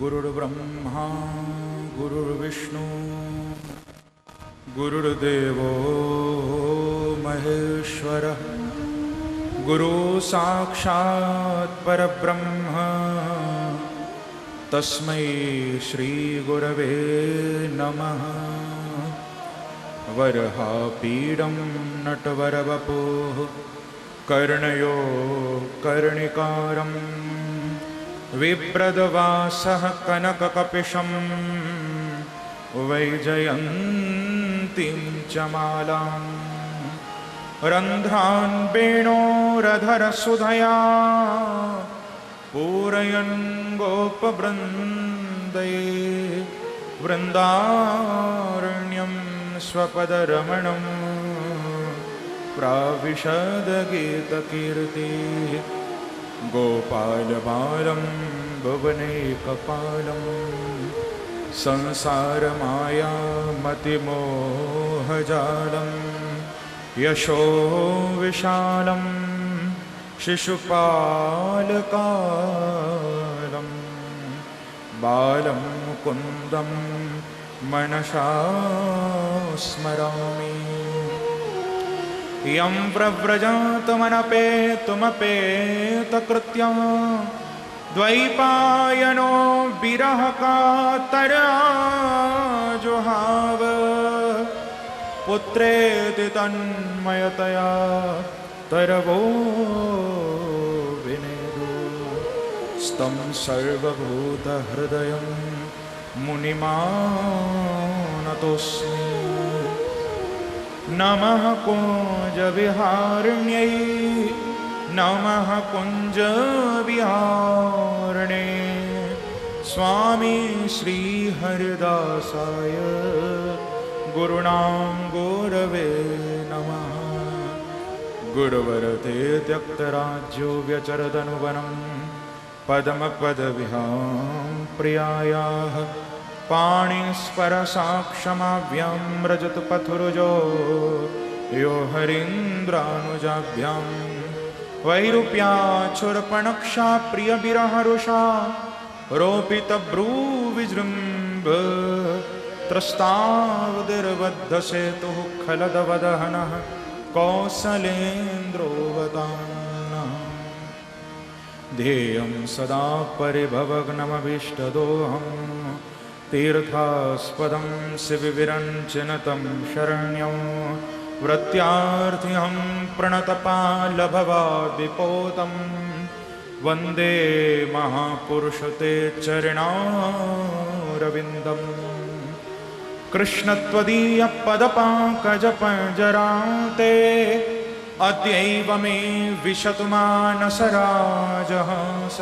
गुरुर्ब्रह्मा गुरुर्विष्णु गुरुर्देवो महेश्वरः गुरु साक्षात् परब्रह्म तस्मै श्री गुरवे नमः। वरहापीडं नटवरवपुः कर्णयो कर्णिकारं विप्रदवासः कनककपिशं वैजयन्तीं च मालां रन्ध्रान् वेणोरधरसुधया पूरयन् गोपवृन्दैः वृन्दारण्यं स्वपदरमणं प्राविशदगीतकीर्तिः गोपालबालं भुवनैकपालं संसारमायामतिमोहजालं यशो विशालं शिशुपालकालं बालं मुकुन्दं मनसा स्मरामि। यं प्रव्रजन्तमनपेतुमपेतकृत्यं द्वैपायनो विरहकातराजुहाव पुत्रेति तन्मयतया तरवो विनेदु स्तं सर्वभूतहृदयं मुनिमानतोऽस्मि। नमः कुञ्जविहारिण्यै नमः कुञ्जविहारिणे स्वामी श्रीहरिदासाय गुरुणां गुरवे नमः। गुरुवरते त्यक्तराज्यो व्यचरदनुवनं पदमपदविहां प्रियायाः पाणिस्परसाक्षमाभ्यां रजतपथुरुजो यो हरीन्द्रानुजाभ्यां वैरूप्याच्छुरपणक्षा प्रियविरहरुषा रोपितभ्रूविजृम्भ त्रस्तावदिर्बद्धसेतुः खलदवदहनः कौसलेन्द्रोऽवतान्नः। ध्येयं सदा परिभवग्नमभीष्टदोहम् तीर्थास्पदं शिवविरञ्चिनतं शरण्यं व्रत्यार्थिहं प्रणतपालभवाद्विपोतं वन्दे महापुरुषते चरणारविन्दम्। कृष्णत्वदीयपदपाकजपञ्जराते अद्यैव मे विशतु मानसराजहंस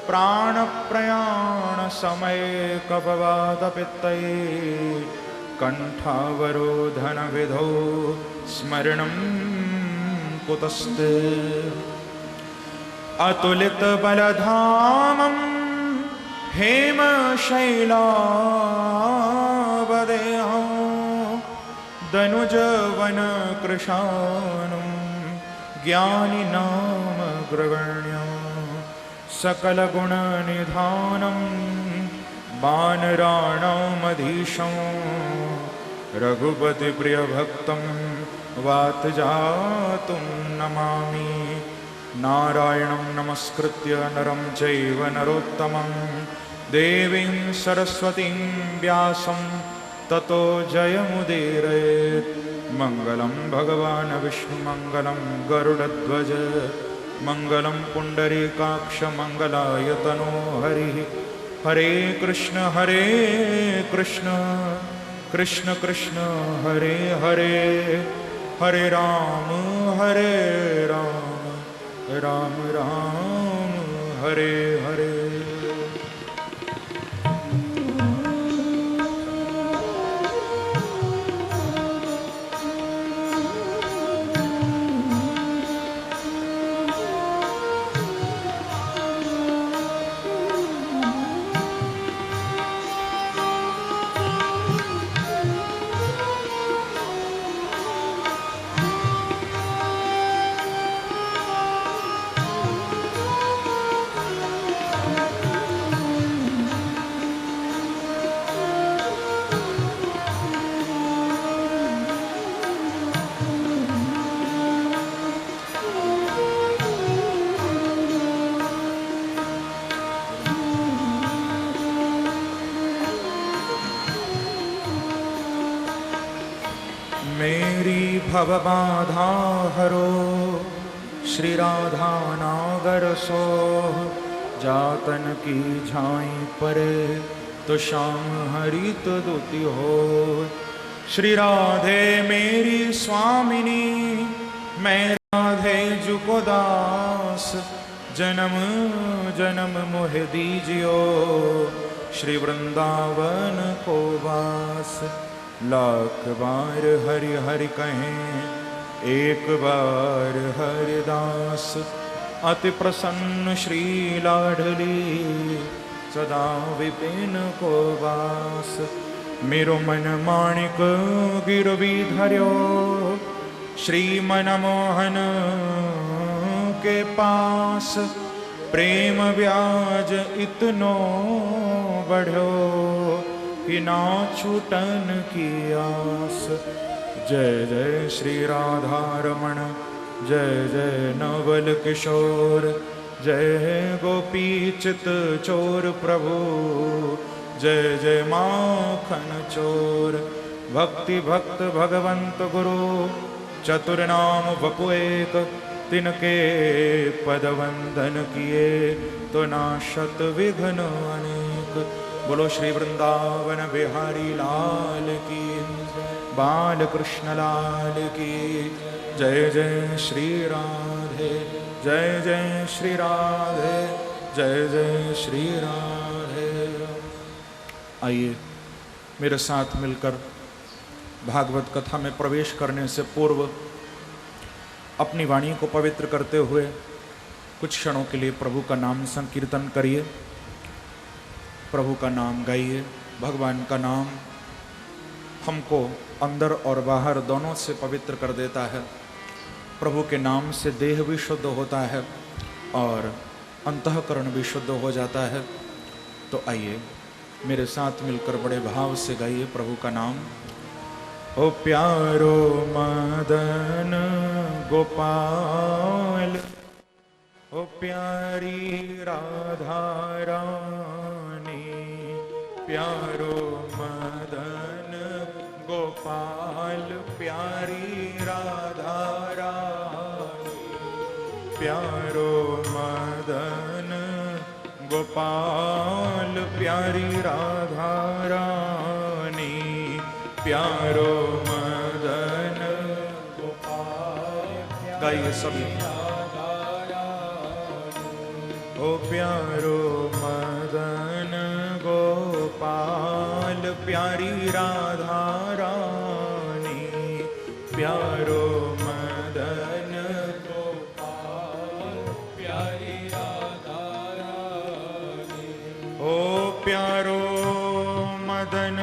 प्राणप्रयाणसमये कपवादपित्तये कण्ठावरोधनविधौ स्मरणं कुतस्ते। अतुलितबलधामं हेमशैलावदेहं दनुजवनकृशानं ज्ञानिनामग्रगण्यं सकलगुणनिधानं वानराणामधीशं रघुपतिप्रियभक्तं वातजातुं नमामि। नारायणं नमस्कृत्य नरं चैव नरोत्तमं देवीं सरस्वतीं व्यासं ततो जयमुदीरयेत्। मङ्गलं भगवान् विष्णुमङ्गलं गरुडध्वज मङ्गलं पुण्डरीकाक्षमङ्गलायतनो हरिः। हरे कृष्ण कृष्ण कृष्ण हरे हरे हरे राम राम राम हरे हरे। मेरी भव बाधा हरो, श्री राधा नागर सो, जातन की झाई परे, तो श्याम हरित दुति हो। श्री राधे मेरी स्वामिनी, मैं राधे जुको दास, जन्म जन्म मोह दीजियो, श्री वृंदावन को वास। लाख बार हरि हरि कहें, एक बार हरिदास, अति प्रसन्न श्री लाडली, सदा विपिन को वास। मेरो मन माणिक गिरवी धर्यो, श्री मनमोहन के पास, प्रेम ब्याज इतनो बढ़ो, कि ना छूटन की आस। जय जय श्री राधा रमण, जय जय नवल किशोर, जय गोपी चित चोर प्रभु, जय जय माखन चोर। भक्ति भक्त भगवंत गुरु, चतुर नाम वपु एक, तिनके पद वंदन किए, तो नाशत विघ्न अनेक। बोलो श्री वृंदावन बिहारी लाल की, बाल कृष्ण लाल की। जय जय श्री राधे, जय जय श्री राधे, जय जय श्री राधे। आइए मेरे साथ मिलकर भागवत कथा में प्रवेश करने से पूर्व अपनी वाणी को पवित्र करते हुए कुछ क्षणों के लिए प्रभु का नाम संकीर्तन करिए, प्रभु का नाम गाइए। भगवान का नाम हमको अंदर और बाहर दोनों से पवित्र कर देता है। प्रभु के नाम से देह भी शुद्ध होता है और अंतःकरण भी शुद्ध हो जाता है। तो आइए मेरे साथ मिलकर बड़े भाव से गाइए प्रभु का नाम। ओ प्यारो मदन गोपाल, ओ प्यारी राधा रानी, प्यारो मदन गोपाल, प्यारी राधा रानी, प्यारो मदन गोपाल, प्यारी राधा रानी, प्यारो मदन गोपाल। गाइए सभी। ओ प्यारो मदन गोपाल, प्यारी राधा रानी, प्यारो मदन गोपाल, प्यारी राधा रानी। ओ प्यारो मदन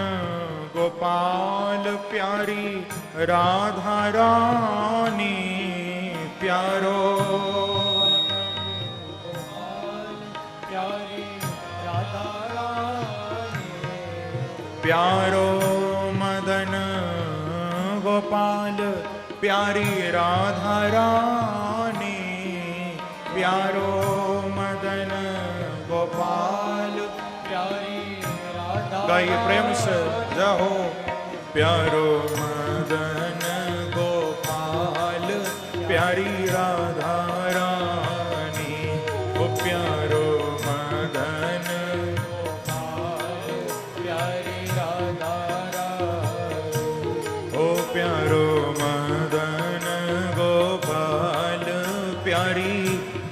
गोपाल, प्यारी राधा रानी, प्यारो प्यारो मदन गोपाल, प्यारी राधा रानी, प्यारो मदन गोपाल, प्यारी राधा। गाइए प्रेम से जाओ। प्यारो मदन गोपाल, प्यारी राधा रानी, ओ प्यारो मदन गोपाल, प्यारी राधा रानी, ओ प्यारो मदन गोपाल, प्यारी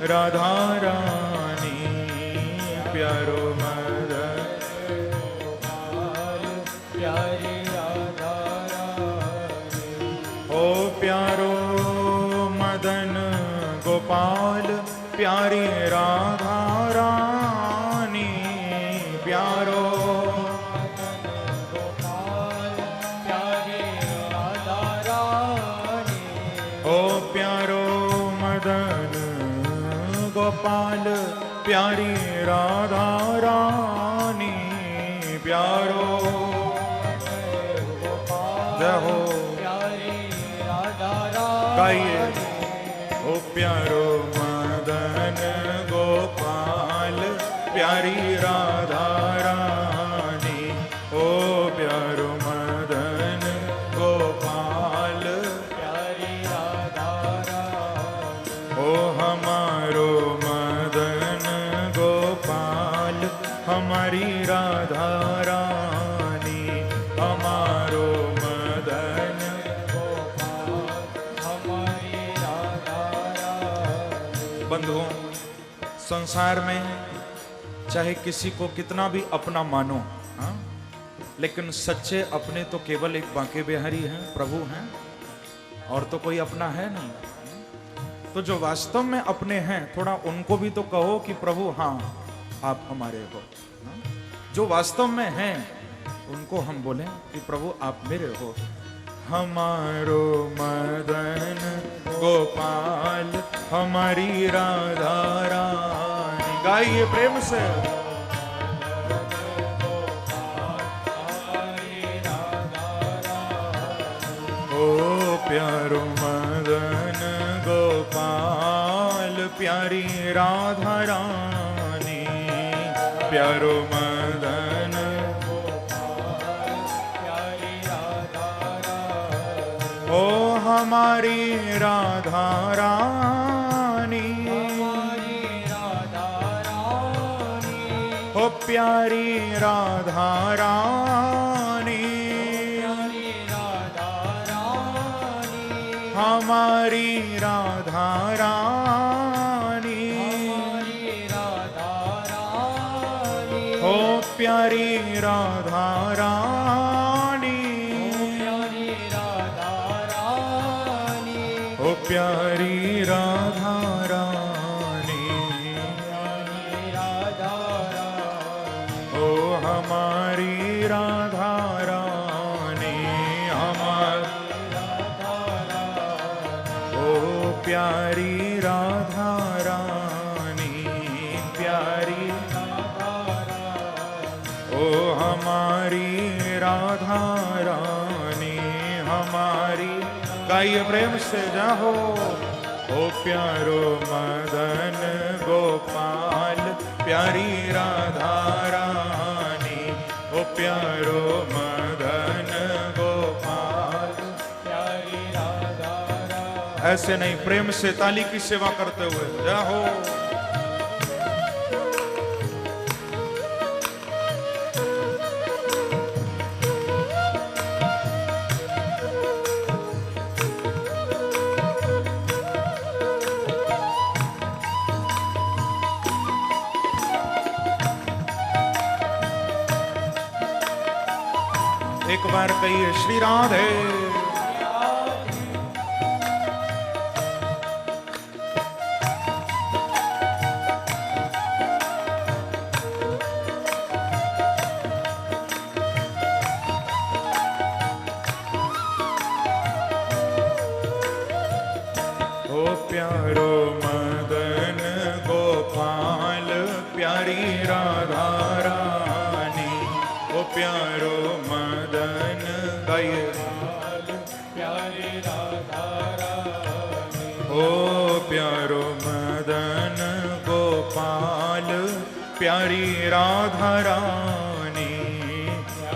राधा रानी, प्यारो मदन गोपाल, प्यारी राधा रानी। ओ प्यारो मदन गोपाल, प्यारी राधा रानी, प्यारो मदन गोपाल, प्यारी राधा रानी। ओ प्यारो मदन गोपाल, प्यारी राधा रानी, प्यारो जय हो प्यारी राधा रानी। गाइए। ओ प्यारो मदन गोपाल, प्यारी राधा रानी, ओ प्यारो मदन गोपाल, बंधुओं, संसार में चाहे किसी को कितना भी अपना मानो, हाँ, लेकिन सच्चे अपने तो केवल एक बांके बिहारी हैं, प्रभु हैं, और तो कोई अपना है नहीं। तो जो वास्तव में अपने हैं, थोड़ा उनको भी तो कहो कि प्रभु हाँ आप हमारे हो। जो वास्तव में हैं उनको हम बोलें कि प्रभु आप मेरे हो। हमारो मदन गोपाल हमारी राधा रानी, गाइए प्रेम से। ओ प्यारो मदन गोपाल प्यारी राधा रानी, प्यारो मदन ओ हमारी राधा रानी, ओ प्यारी राधा रानी, हमारी राधा रानी, ओ प्यारी राधा रानी, ओ प्यारी राधा रानी, ओ हमारी राधा रानी, हमारी ओ प्यारी राधा रानी, प्यारी ओ हमारी राधा रानी, हमारी, गाइए प्रेम से जाहो। ओ प्यारो मदन गोपाल प्यारी राधा रानी, ओ प्यारो मदन गोपाल प्यारी राधा रानी। ऐसे नहीं, प्रेम से ताली की सेवा करते हुए जाहो। एक बार कहिए श्री राधे। ओ प्यारो मदन गोपाल प्यारी राधा रानी, ओ प्यारो मदन गाइए प्यारी राधा रानी, ओ प्यारो मदन गोपाल प्यारी राधा रानी,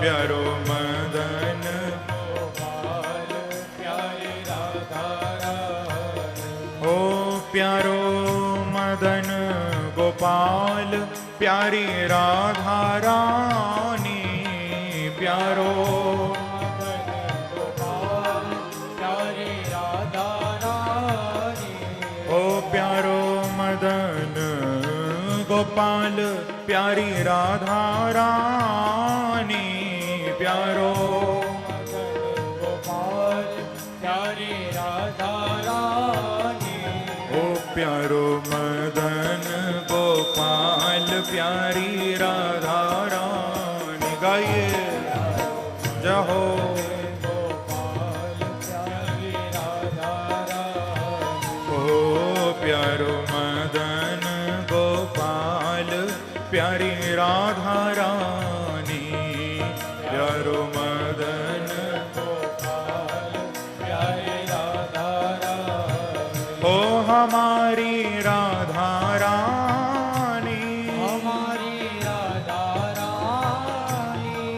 प्यारो मदन गोपाल प्यारी राधा रानी, ओ प्यारो मदन गोपाल प्यारी राधा रानी, प्यारो गोपाल प्यारी राधा रानी, ओ प्यारो मदन गोपाल प्यारी राधा रानी, प्यारो गोपाल प्यारी राधा रानी, ओ प्यारो मदन गोपाल प्यारी राधा रानी, गाइए जाहो। गोपाल प्यारी राधा रानी, ओ प्यारो मदन गोपाल प्यारी राधा रानी, प्यारो मदन गोपाल प्यारी राधा रानी, ओ हमारी राधा रानी, हमारी राधा रानी,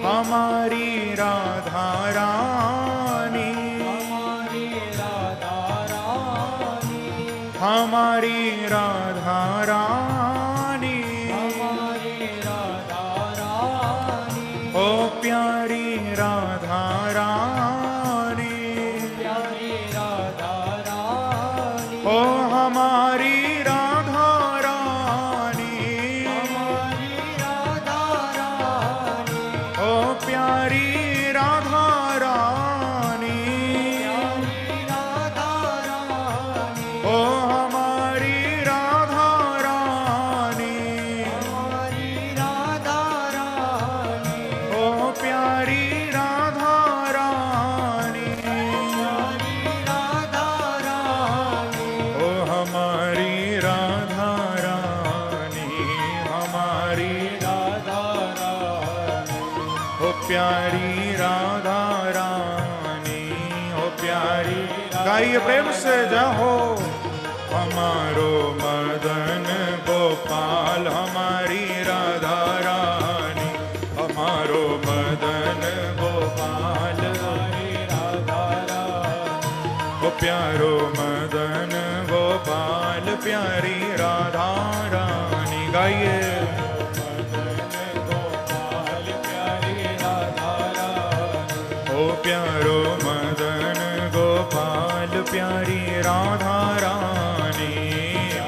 हमारी राधा रानी, हमारी राधा रानी, हमारी राधा रानी, हमारी राधा रानी, ओ प्यारी राधा रानी, प्यारी राधा रानी, ओ हमारी राधा प्यारी राधा रानी, हो प्यारी। गाइए प्रेम से जाओ। हमारो मदन गोपाल हमारी राधा रानी, हमारो मदन गोपाल हमारी राधा रानी, हो प्यारो मदन गोपाल प्यारी राधा रानी। गाइए। प्यारो मदन गोपाल प्यारी राधा रानी,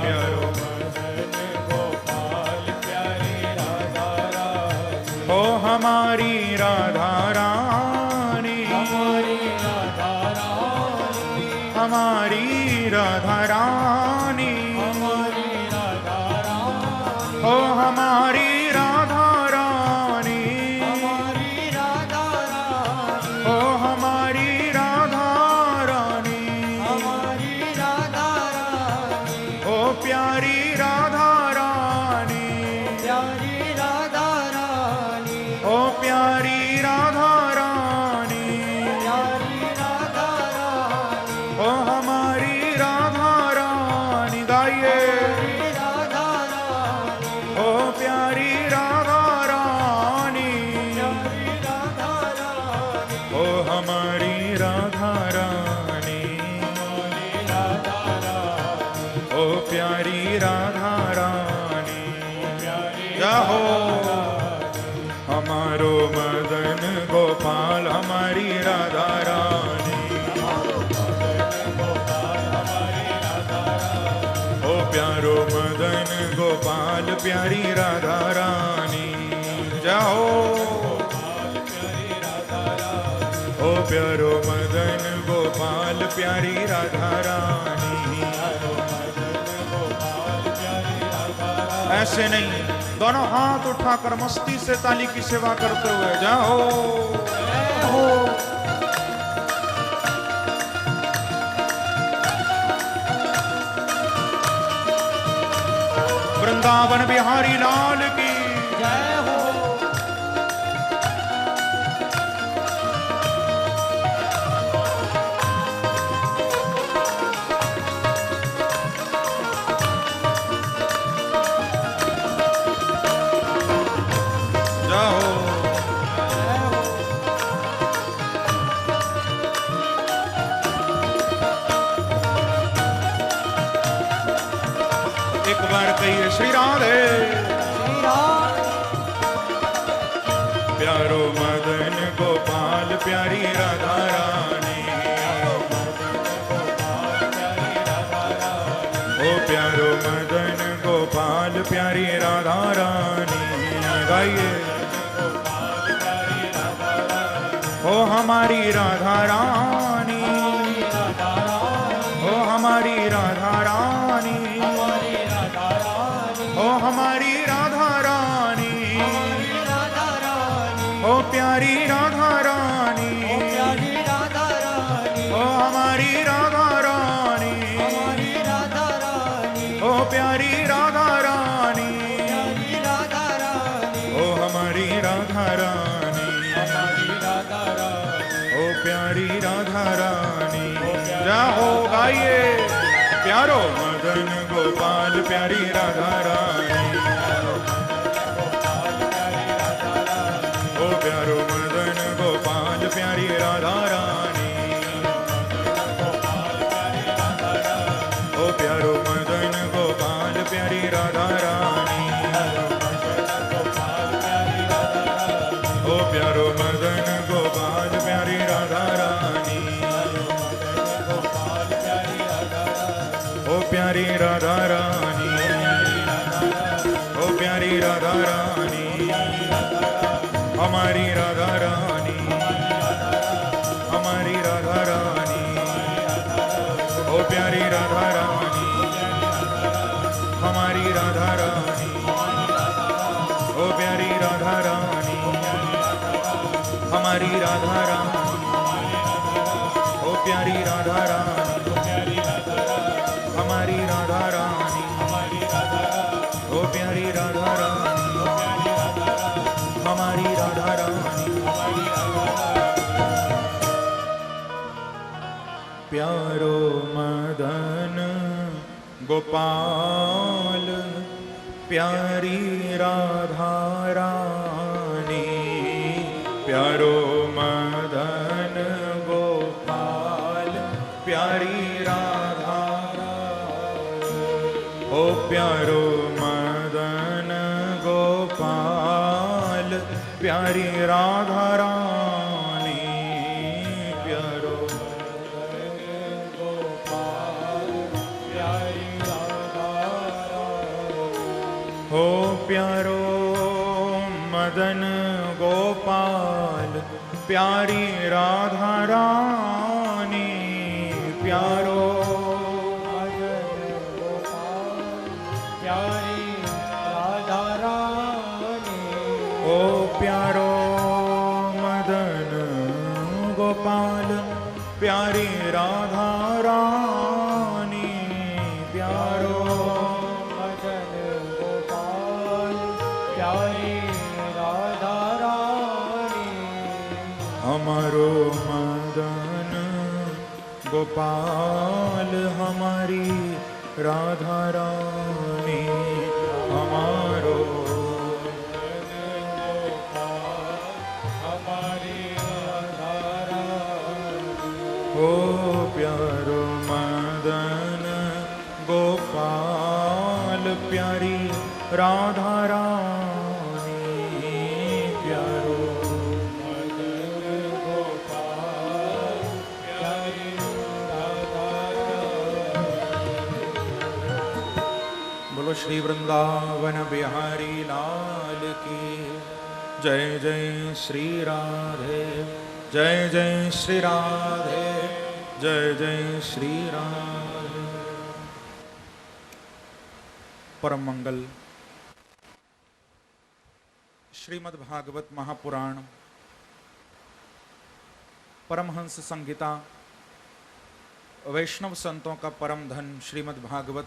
प्यारो मदन गोपाल प्यारी राधा रानी, ओ हमारी राधा रानी, हमारी राधा रानी, हमारी राधा रानी, हमारी राधा रानी, ओ हमारी राधा रानी, हमारी राधा रानी, ओ हमारी राधा रानी, हमारी राधा रानी, ओ प्यारी राधा रानी, प्यारी राधा रानी, ओ प्यारी राधा रानी, प्यारी राधा रानी, ओ हमारी राधा रानी। गाइए। राधा रानी, ओ प्यारी राधा रानी, प्यारी राधा रानी, ओ हमारी राधा रानी, हमारी राधा रानी, ओ प्यारी राधा रानी, जाहो। हमारो मदन गोपाल हमारी राधा रानी, ओ प्यारो मदन गोपाल प्यारी राधा रानी, जाओ। ओ प्यारो मदन गोपाल प्यारी राधा रानी। ऐसे नहीं, दोनों हाथ उठाकर मस्ती से ताली की सेवा करते हुए जाओ। वृंदावन बिहारी लाल की जय हो। एक बार कहिए श्री राधे। प्यारो मदन गोपाल प्यारी राधा रानी, ओ प्यारो मदन गोपाल प्यारी राधा रानी। गाइए। ओ हमारी राधा रानी, ओ हमारी राधा रानी, ओ हमारी राधा रानी, ओ प्यारी राधा रानी, ओ हमारी राधा रानी, ओ प्यारी राधा रानी, ओ हमारी राधा रानी, ओ प्यारी राधा रानी। जाओ। गाइए। प्यारो मदन गोपाल प्यारी राधा रानी, ओ प्यारो मदन गोपाल प्यारी राधा रानी, ओ प्यारो मदन गोपाल प्यारी राधा रानी, ओ प्यारो मदन गोपाल प्यारी राधा रानी, ओ प्यारी राधा रानी, ओ प्यारी राधा रानी, हमारी राधा रानी, हमारी राधा रानी, ओ प्यारी राधा रानी, हमारी राधा रानी, ओ प्यारी राधा रानी, हमारी राधा रानी, ओ प्यारी राधा रानी, हमारी राधा रानी, ओ प्यारी राधा रानी, हमारी राधा रानी, प्यारो मदन गोपाल प्यारी राधा रानी, प्यारो मदन गोपाल प्यारी राधा रानी, ओ प्यारो मदन गोपाल प्यारी राधा रानी, प्यारो मदन गोपाल प्यारी राधा रानी, हो प्यारो मदन गोपाल प्यारी राधा रानी, प्यारो मदन गोपाल प्यारी राधा रानी, ओ प्यारो मदन गोपाल प्यारी राधा रानी, प्यारो मदन गोपाल प्यारी राधा रानी, हमारो मदन गोपाल हमारी राधा रानी, हमारो मदन गोपाल हमारी राधा रानी, ओ प्यारो मदन गोपाल प्यारी राधा रानी, प्यारो मदन गोपाल प्यारी राधा रानी। बोलो श्री वृंदावन बिहारी लाल की जय। जय श्री राधे, जय जय श्री राधे, जय जय श्री राधे। परम मंगल श्रीमद् भागवत महापुराण परमहंस संहिता वैष्णव संतों का परम धन श्रीमद् भागवत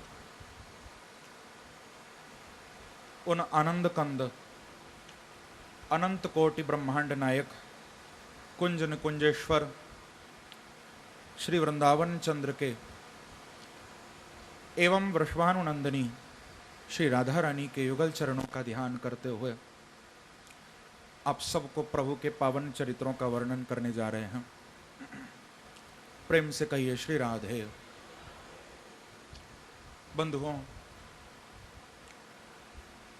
उन आनंद कंद अनंत कोटि ब्रह्मांड नायक कुंज निकुंजेश्वर श्री वृंदावन चंद्र के एवं वृषभानुनंदिनी श्री राधा रानी के युगल चरणों का ध्यान करते हुए आप सबको प्रभु के पावन चरित्रों का वर्णन करने जा रहे हैं। प्रेम से कहिए श्री राधे। बंधुओं,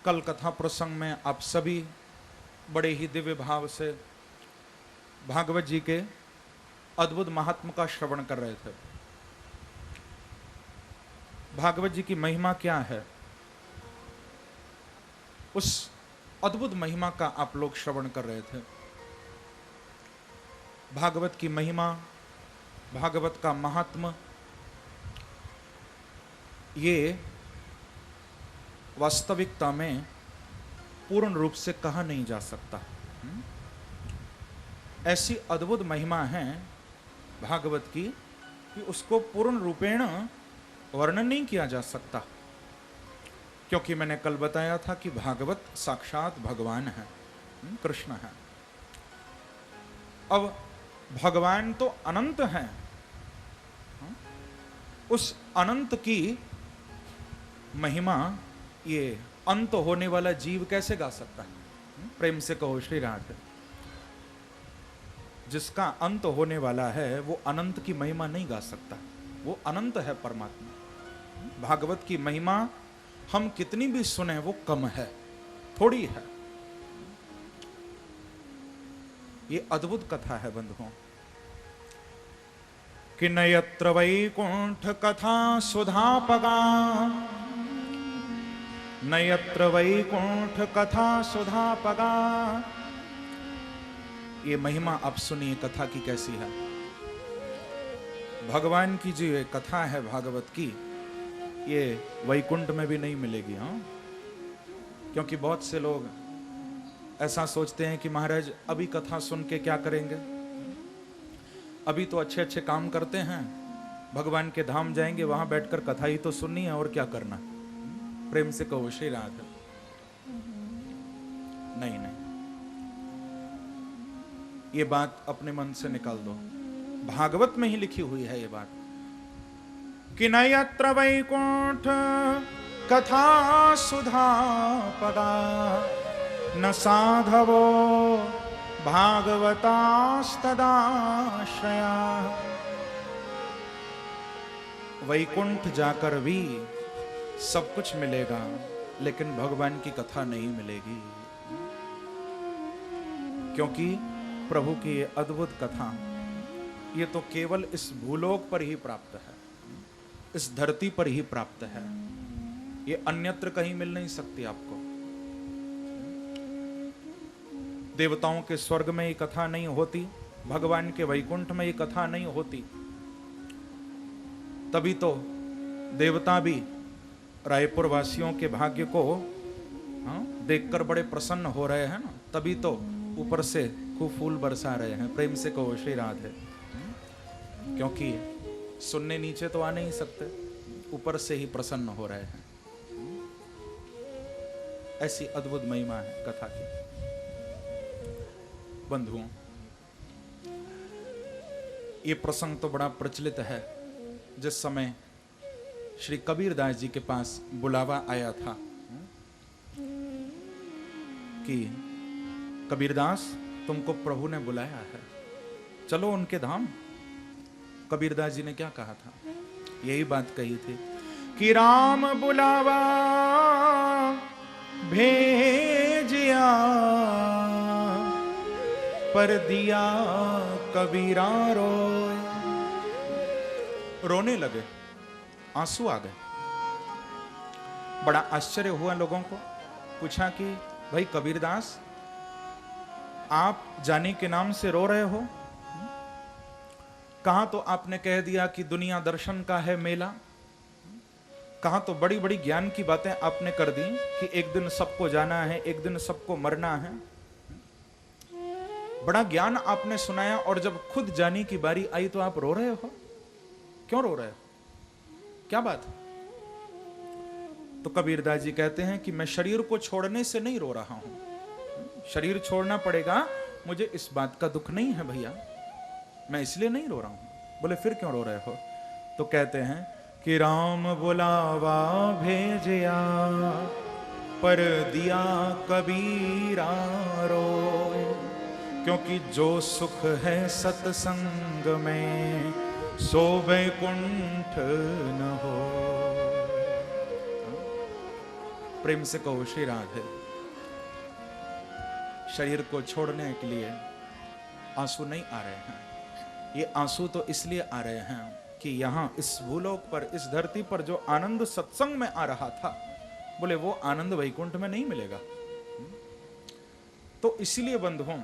कल कथा प्रसंग में आप सभी बड़े ही दिव्य भाव से भागवत जी के अद्भुत महात्म का श्रवण कर रहे थे। भागवत जी की महिमा क्या है, उस अद्भुत महिमा का आप लोग श्रवण कर रहे थे। भागवत की महिमा, भागवत का महात्म, ये वास्तविकता में पूर्ण रूप से कहा नहीं जा सकता। ऐसी अद्भुत महिमा है भागवत की कि उसको पूर्ण रूपेण वर्णन नहीं किया जा सकता, क्योंकि मैंने कल बताया था कि भागवत साक्षात भगवान है, कृष्ण है। अब भगवान तो अनंत है, उस अनंत की महिमा ये अंत होने वाला जीव कैसे गा सकता है? प्रेम से कहो श्री राधे। जिसका अंत होने वाला है वो अनंत की महिमा नहीं गा सकता, वो अनंत है परमात्मा। भागवत की महिमा हम कितनी भी सुने वो कम है, थोड़ी है। ये अद्भुत कथा है बंधुओं। कि नयत्र वैकुंठ कथा सुधापगा, नयत्र वैकुंठ कथा सुधापगा। ये महिमा आप सुनिए कथा की कैसी है। भगवान की जो ये कथा है भागवत की, ये वैकुंठ में भी नहीं मिलेगी। हाँ, क्योंकि बहुत से लोग ऐसा सोचते हैं कि महाराज अभी कथा सुन के क्या करेंगे, अभी तो अच्छे अच्छे काम करते हैं, भगवान के धाम जाएंगे, वहां बैठकर कथा ही तो सुननी है और क्या करना। प्रेम से कहो श्री राधे। नहीं नहीं, ये बात अपने मन से निकाल दो। भागवत में ही लिखी हुई है ये बात कि न यत्र वैकुंठ कथा सुधा पदा न साधवो भागवतास्तदाश्रया। वैकुंठ जाकर भी सब कुछ मिलेगा लेकिन भगवान की कथा नहीं मिलेगी, क्योंकि प्रभु की ये अद्भुत कथा ये तो केवल इस भूलोक पर ही प्राप्त है, इस धरती पर ही प्राप्त है, ये अन्यत्र कहीं मिल नहीं सकती आपको। देवताओं के स्वर्ग में ये कथा नहीं होती, भगवान के वैकुंठ में ये कथा नहीं होती, तभी तो देवता भी रायपुर वासियों के भाग्य को देखकर बड़े प्रसन्न हो रहे हैं ना, तभी तो ऊपर से खूब फूल बरसा रहे हैं। प्रेम से कहो श्री राधे। क्योंकि सुनने नीचे तो आ नहीं सकते, ऊपर से ही प्रसन्न हो रहे हैं। ऐसी अद्भुत महिमा है कथा की। बंधुओं, ये प्रसंग तो बड़ा प्रचलित है। जिस समय श्री कबीरदास जी के पास बुलावा आया था कि कबीरदास तुमको प्रभु ने बुलाया है, चलो उनके धाम। कबीरदास जी ने क्या कहा था? यही बात कही थी कि राम बुलावा भेजिया पर दिया कबीरा रोए। रोने लगे, आंसू आ गए। बड़ा आश्चर्य हुआ लोगों को। पूछा कि भाई कबीरदास, आप जाने के नाम से रो रहे हो? कहां तो आपने कह दिया कि दुनिया दर्शन का है मेला, कहां तो बड़ी बड़ी ज्ञान की बातें आपने कर दी कि एक दिन सबको जाना है, एक दिन सबको मरना है। बड़ा ज्ञान आपने सुनाया, और जब खुद जाने की बारी आई तो आप रो रहे हो। क्यों रो रहे हो? क्या बात? तो कबीरदास जी कहते हैं कि मैं शरीर को छोड़ने से नहीं रो रहा हूं। शरीर छोड़ना पड़ेगा, मुझे इस बात का दुख नहीं है भैया, मैं इसलिए नहीं रो रहा हूं। बोले फिर क्यों रो रहे हो? तो कहते हैं कि राम बुलावा भेजिया पर दिया कबीरा रोए। क्योंकि जो सुख है सत्संग में सो वैकुंठ न हो। प्रेम से कहो श्री राधे। शरीर को छोड़ने के लिए आंसू नहीं आ रहे हैं, ये आंसू तो इसलिए आ रहे हैं कि यहां इस भूलोक पर, इस धरती पर जो आनंद सत्संग में आ रहा था, बोले वो आनंद वैकुंठ में नहीं मिलेगा। तो इसीलिए बंधुओं,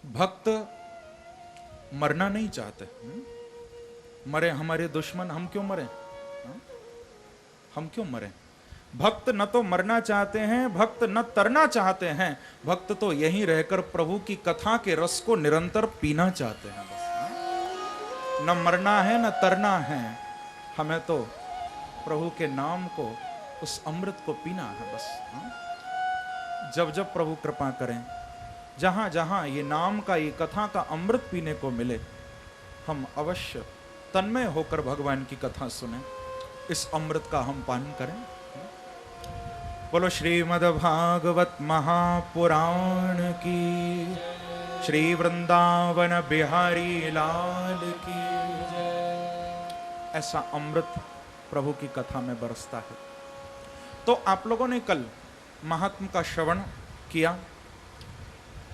भक्त मरना नहीं चाहते। मरे हमारे दुश्मन, हम क्यों मरे? हम क्यों मरे? भक्त न तो मरना चाहते हैं, भक्त न तरना चाहते हैं, भक्त तो यहीं रहकर प्रभु की कथा के रस को निरंतर पीना चाहते हैं। बस न मरना है न तरना है, हमें तो प्रभु के नाम को, उस अमृत को पीना है बस। जब जब प्रभु कृपा करें, जहां जहां ये नाम का, ये कथा का अमृत पीने को मिले, हम अवश्य तन्मय होकर भगवान की कथा सुने, इस अमृत का हम पान करें। बोलो श्रीमद् भागवत महापुराण की, श्री वृंदावन बिहारी लाल की जय। ऐसा अमृत प्रभु की कथा में बरसता है। तो आप लोगों ने कल महात्मा का श्रवण किया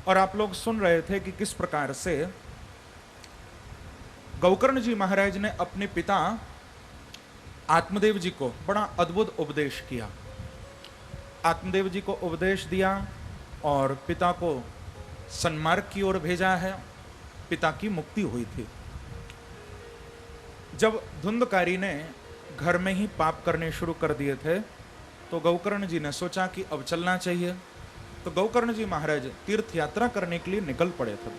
और आप लोग सुन रहे थे कि किस प्रकार से गौकर्ण जी महाराज ने अपने पिता आत्मदेव जी को बड़ा अद्भुत उपदेश किया। आत्मदेव जी को उपदेश दिया और पिता को सन्मार्ग की ओर भेजा है। पिता की मुक्ति हुई थी। जब धुंधकारी ने घर में ही पाप करने शुरू कर दिए थे, तो गौकर्ण जी ने सोचा कि अब चलना चाहिए। तो गौकर्ण जी महाराज तीर्थ यात्रा करने के लिए निकल पड़े थे।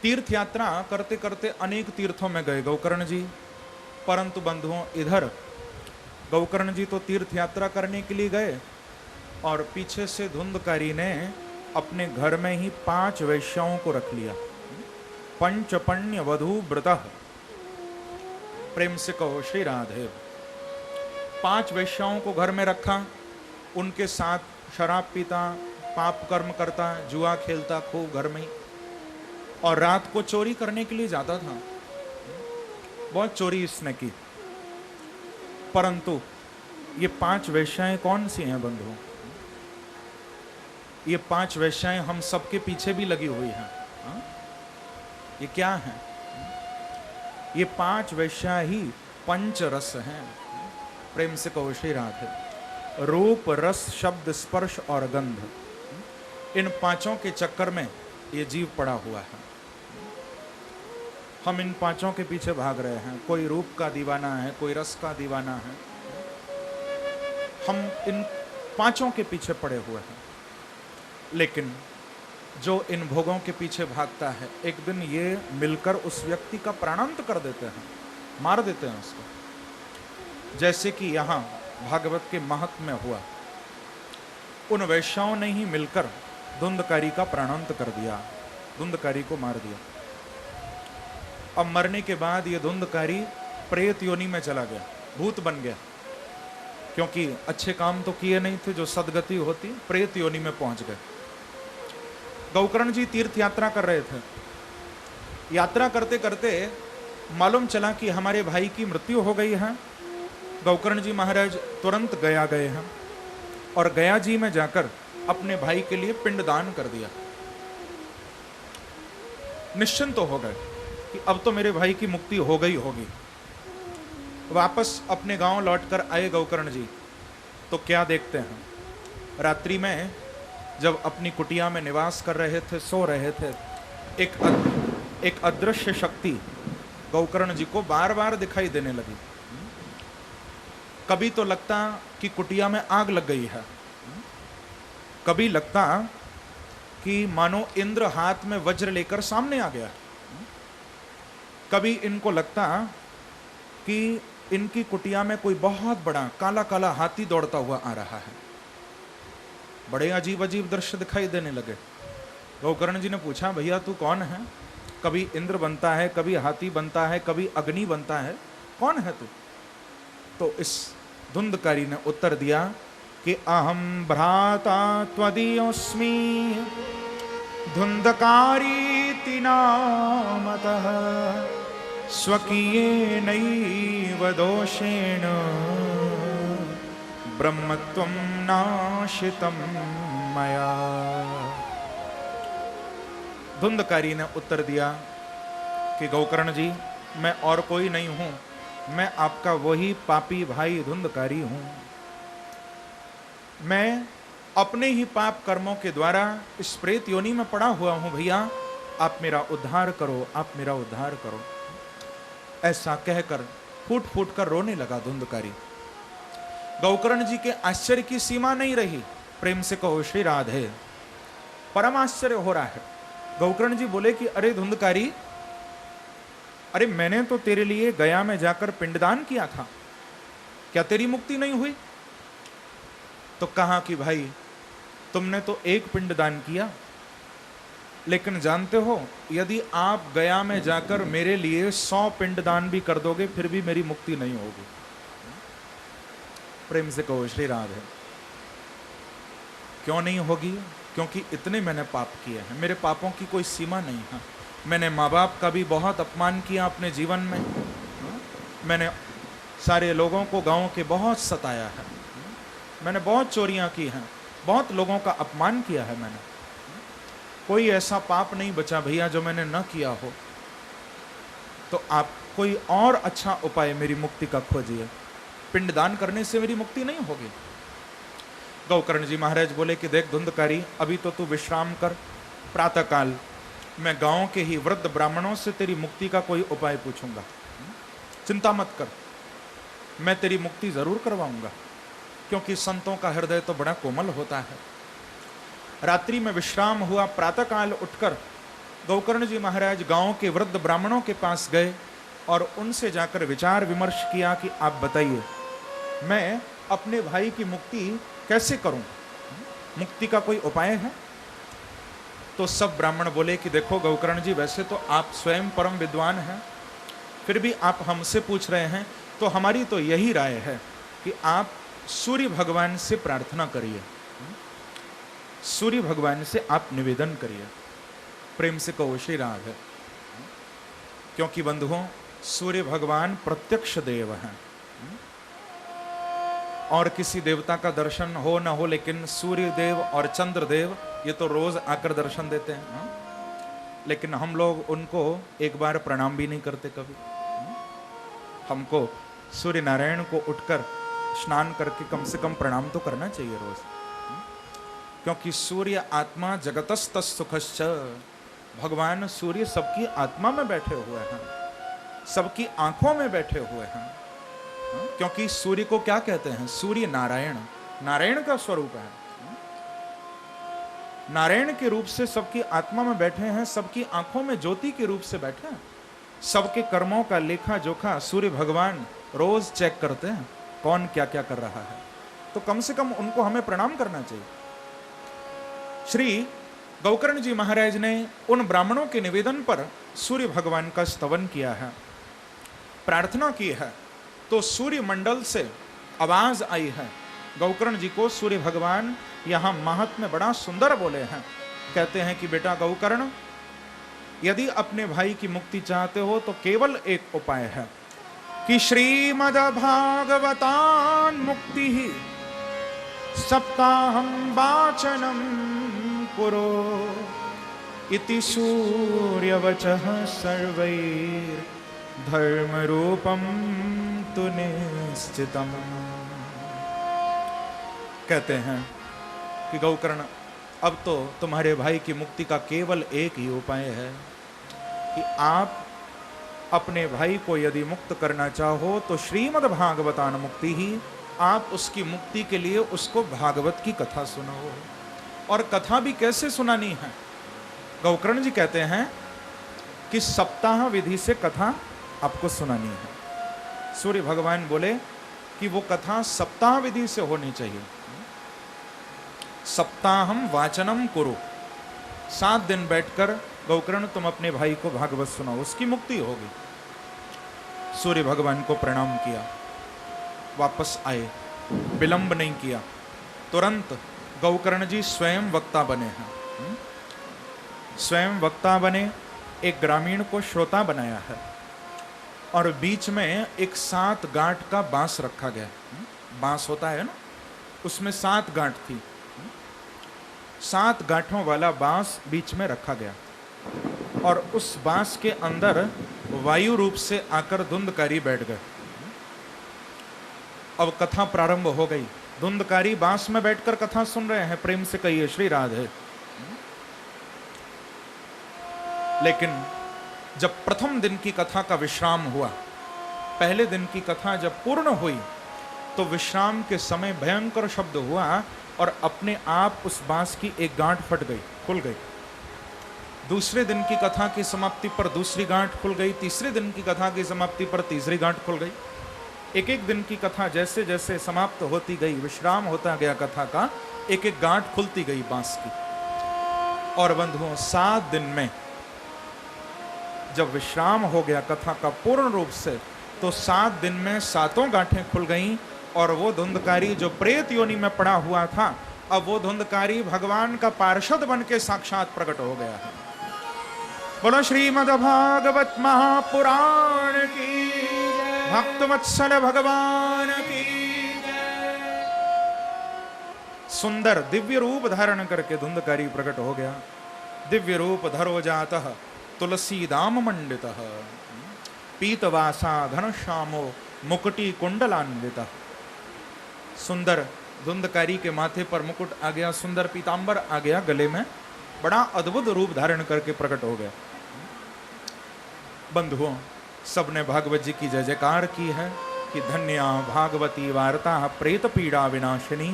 तीर्थ यात्रा करते करते अनेक तीर्थों में गए गौकर्ण जी, परंतु बंधुओं इधर गौकर्ण जी तो तीर्थ यात्रा करने के लिए गए और पीछे से धुंधकारी ने अपने घर में ही 5 वैश्याओं को रख लिया। पंचपण्य वधू व्रतः। प्रेम से कहो श्री राधे। 5 वेश्याओं को घर में रखा, उनके साथ शराब पीता, पाप कर्म करता, जुआ खेलता खूब घर में, और रात को चोरी करने के लिए जाता था। बहुत चोरी इसने की। परंतु ये 5 वेश्याएं कौन सी हैं बंधु? ये 5 वेश्याएं हम सबके पीछे भी लगी हुई हैं। हाँ? ये क्या है? ये 5 वेश्या ही पंच रस हैं। प्रेम से कहो श्री राधे। रूप, रस, शब्द, स्पर्श और गंध, इन 5 के चक्कर में ये जीव पड़ा हुआ है। हम इन 5 के पीछे भाग रहे हैं। कोई रूप का दीवाना है, कोई रस का दीवाना है। हम इन 5 के पीछे पड़े हुए हैं। लेकिन जो इन भोगों के पीछे भागता है, एक दिन ये मिलकर उस व्यक्ति का प्राणांत कर देते हैं, मार देते हैं उसको। जैसे कि यहाँ भागवत के महत्व में हुआ, उन वैश्याओं ने ही मिलकर धुंधकारी का प्राणांत कर दिया, धुंधकारी को मार दिया। अब मरने के बाद ये धुंधकारी प्रेत योनि में चला गया, भूत बन गया, क्योंकि अच्छे काम तो किए नहीं थे जो सदगति होती। प्रेत योनि में पहुंच गए। गौकर्ण जी तीर्थ यात्रा कर रहे थे। यात्रा करते करते मालूम चला कि हमारे भाई की मृत्यु हो गई है। गौकर्ण जी महाराज तुरंत गया गए हैं और गया जी में जाकर अपने भाई के लिए पिंडदान कर दिया। निश्चिंत तो हो गए कि अब तो मेरे भाई की मुक्ति हो गई होगी। वापस अपने गांव लौटकर आए गौकर्ण जी, तो क्या देखते हैं, रात्रि में जब अपनी कुटिया में निवास कर रहे थे, सो रहे थे, एक अदृश्य शक्ति गौकर्ण जी को बार बार दिखाई देने लगी। कभी तो लगता कि कुटिया में आग लग गई है, कभी लगता कि मानो इंद्र हाथ में वज्र लेकर सामने आ गया, कभी इनको लगता कि इनकी कुटिया में कोई बहुत बड़ा काला काला हाथी दौड़ता हुआ आ रहा है। बड़े अजीब अजीब दृश्य दिखाई देने लगे। गौकर्ण जी ने पूछा, भैया तू कौन है? कभी इंद्र बनता है, कभी हाथी बनता है, कभी अग्नि बनता है, कौन है तू? तो इस धुंधकारी ने उत्तर दिया कि अहम भ्राता त्वदीयोस्मि धुंधकारीति नामतः स्वकीयेनैव दोषेण ब्रह्मत्वं नाशितं मया। धुंधकारी ने उत्तर दिया कि गौकर्ण जी, मैं और कोई नहीं हूं, मैं आपका वही पापी भाई धुंधकारी हूं। मैं अपने ही पाप कर्मों के द्वारा इस प्रेत योनि में पड़ा हुआ हूं। भैया आप मेरा उद्धार करो, आप मेरा उद्धार करो। ऐसा कहकर फूट फूट कर रोने लगा धुंधकारी। गौकर्ण जी के आश्चर्य की सीमा नहीं रही। प्रेम से कहो श्री राधे। परम आश्चर्य हो रहा है। गौकर्ण जी बोले कि अरे धुंधकारी, अरे मैंने तो तेरे लिए गया में जाकर पिंडदान किया था, क्या तेरी मुक्ति नहीं हुई? तो कहा कि भाई तुमने तो एक पिंडदान किया, लेकिन जानते हो यदि आप गया में जाकर मेरे लिए 100 पिंडदान भी कर दोगे फिर भी मेरी मुक्ति नहीं होगी। प्रेम से कहो श्री राधे। क्यों नहीं होगी? क्योंकि इतने मैंने पाप किए हैं, मेरे पापों की कोई सीमा नहीं है। मैंने माँ बाप का भी बहुत अपमान किया अपने जीवन में। मैंने सारे लोगों को गांव के बहुत सताया है। मैंने बहुत चोरियां की हैं, बहुत लोगों का अपमान किया है मैंने। कोई ऐसा पाप नहीं बचा भैया जो मैंने न किया हो। तो आप कोई और अच्छा उपाय मेरी मुक्ति का खोजिए। पिंडदान करने से मेरी मुक्ति नहीं होगी। गौकर्ण जी महाराज बोले कि देख धुंधकारी, अभी तो तू विश्राम कर, प्रातःकाल मैं गांव के ही वृद्ध ब्राह्मणों से तेरी मुक्ति का कोई उपाय पूछूंगा। चिंता मत कर, मैं तेरी मुक्ति जरूर करवाऊंगा, क्योंकि संतों का हृदय तो बड़ा कोमल होता है। रात्रि में विश्राम हुआ। प्रातःकाल उठकर गौकर्ण जी महाराज गांव के वृद्ध ब्राह्मणों के पास गए और उनसे जाकर विचार विमर्श किया कि आप बताइए, मैं अपने भाई की मुक्ति कैसे करूं? मुक्ति का कोई उपाय है? तो सब ब्राह्मण बोले कि देखो गौकर्ण जी, वैसे तो आप स्वयं परम विद्वान हैं, फिर भी आप हमसे पूछ रहे हैं, तो हमारी तो यही राय है कि आप सूर्य भगवान से प्रार्थना करिए, सूर्य भगवान से आप निवेदन करिए। प्रेम से कहो श्री राधे। क्योंकि बंधुओं, सूर्य भगवान प्रत्यक्ष देव हैं, और किसी देवता का दर्शन हो ना हो, लेकिन सूर्य देव और चंद्र देव ये तो रोज आकर दर्शन देते हैं, लेकिन हम लोग उनको एक बार प्रणाम भी नहीं करते कभी। हमको सूर्य नारायण को उठकर स्नान करके कम से कम प्रणाम तो करना चाहिए रोज, क्योंकि सूर्य आत्मा जगतस्तस् सुखश्च, भगवान सूर्य सबकी आत्मा में बैठे हुए हैं, सबकी आंखों में बैठे हुए हैं। क्योंकि सूर्य को क्या कहते हैं? सूर्य नारायण, नारायण का स्वरूप है, नारायण के रूप से सबकी आत्मा में बैठे हैं, सबकी आंखों में ज्योति के रूप से बैठे हैं। सबके कर्मों का लेखा जोखा सूर्य भगवान रोज चेक करते हैं, कौन क्या क्या कर रहा है, तो कम से कम उनको हमें प्रणाम करना चाहिए। श्री गौकर्ण जी महाराज ने उन ब्राह्मणों के निवेदन पर सूर्य भगवान का स्तवन किया है, प्रार्थना की है, तो सूर्य मंडल से आवाज आई है। गौकर्ण जी को सूर्य भगवान यहां महात्म्य बड़ा सुंदर बोले हैं। कहते हैं कि बेटा गौकर्ण, यदि अपने भाई की मुक्ति चाहते हो तो केवल एक उपाय है कि श्रीमद् भागवतान मुक्ति ही सप्ताहं वाचनम कुरु इति सूर्यवचः सर्वैर् धर्म रूपम तु निश्चितम्। कहते हैं कि गौकर्ण, अब तो तुम्हारे भाई की मुक्ति का केवल एक ही उपाय है कि आप अपने भाई को यदि मुक्त करना चाहो तो श्रीमद् भागवतान मुक्ति ही, आप उसकी मुक्ति के लिए उसको भागवत की कथा सुनाओ। और कथा भी कैसे सुनानी है? गौकर्ण जी कहते हैं कि सप्ताह विधि से कथा आपको सुनानी है। सूर्य भगवान बोले कि वो कथा सप्ताह विधि से होनी चाहिए। सप्ताहम वाचनम कुरु, 7 दिन बैठकर गौकर्ण तुम अपने भाई को भागवत सुनाओ, उसकी मुक्ति होगी। सूर्य भगवान को प्रणाम किया, वापस आए, विलंब नहीं किया, तुरंत गौकर्ण जी स्वयं वक्ता बने हैं। स्वयं वक्ता बने, एक ग्रामीण को श्रोता बनाया है, और बीच में एक 7 गांठ का बांस रखा गया। बांस होता है ना, उसमें 7 गांठ थी, 7 गांठों वाला बांस बीच में रखा गया, और उस बांस के अंदर वायु रूप से आकर धुंधकारी बैठ गए। अब कथा प्रारंभ हो गई। धुंधकारी बांस में बैठकर कथा सुन रहे हैं, प्रेम से कहिए श्री राधे। लेकिन जब प्रथम दिन की कथा का विश्राम हुआ, पहले दिन की कथा जब पूर्ण हुई, तो विश्राम के समय भयंकर शब्द हुआ और अपने आप उस बांस की एक गांठ फट गई, खुल गई। दूसरे दिन की कथा की समाप्ति पर दूसरी गांठ खुल गई, तीसरे दिन की कथा की समाप्ति पर तीसरी गांठ खुल गई। एक एक दिन की कथा जैसे जैसे समाप्त होती गई, विश्राम होता गया कथा का, एक एक गांठ खुलती गई बांस की। और बंधुओं, 7 दिन में जब विश्राम हो गया कथा का पूर्ण रूप से, तो 7 दिन में 7 गांठें खुल गईं, और वो धुंधकारी जो प्रेत योनि में पड़ा हुआ था, अब वो धुंधकारी भगवान का पार्षद बन के साक्षात प्रकट हो गया है। बोलो श्रीमद् भागवत महापुराण की, भक्तवत्सल भगवान की। सुंदर दिव्य रूप धारण करके धुंधकारी प्रकट हो गया। दिव्य रूप धरो जातः तुलसी दाम मंडितः, पीतवासा घनश्यामो मुकुटी कुंडलान्वितः। सुंदर धुंधकारी के माथे पर मुकुट आ गया, सुंदर पीतांबर आ गया गले में, बड़ा अद्भुत रूप धारण करके प्रकट हो गया। बंधुओं, सबने भागवत जी की जय जयकार की है कि धन्या भागवती वार्ता प्रेत पीड़ा विनाशिनी।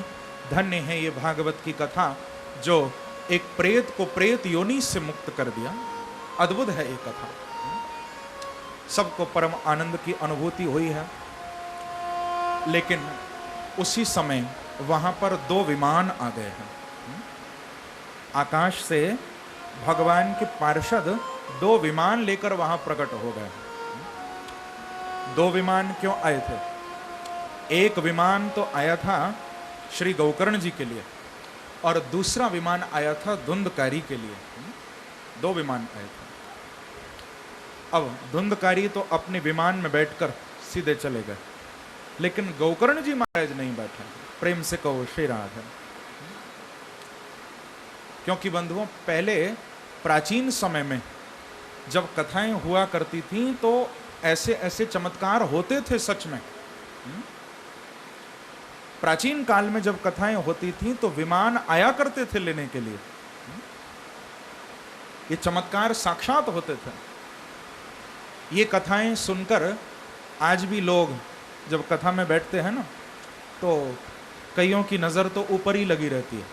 धन्य है ये भागवत की कथा जो एक प्रेत को प्रेत योनि से मुक्त कर दिया। अद्भुत है ये कथा, सबको परम आनंद की अनुभूति हुई है। लेकिन उसी समय वहां पर 2 विमान आ गए हैं। आकाश से भगवान के पार्षद 2 विमान लेकर वहां प्रकट हो गए। 2 विमान क्यों आए थे? एक विमान तो आया था श्री गोकर्ण जी के लिए और दूसरा विमान आया था धुंधकारी के लिए। 2 विमान आए थे। अब धुंधकारी तो अपने विमान में बैठकर सीधे चले गए, लेकिन गोकर्ण जी महाराज नहीं बैठे। प्रेम से कहो श्री राधे। क्योंकि बंधुओं, पहले प्राचीन समय में जब कथाएं हुआ करती थीं तो ऐसे ऐसे चमत्कार होते थे सच में। प्राचीन काल में जब कथाएं होती थीं तो विमान आया करते थे लेने के लिए। ये चमत्कार साक्षात होते थे। ये कथाएं सुनकर आज भी लोग जब कथा में बैठते हैं ना, तो कईयों की नजर तो ऊपर ही लगी रहती है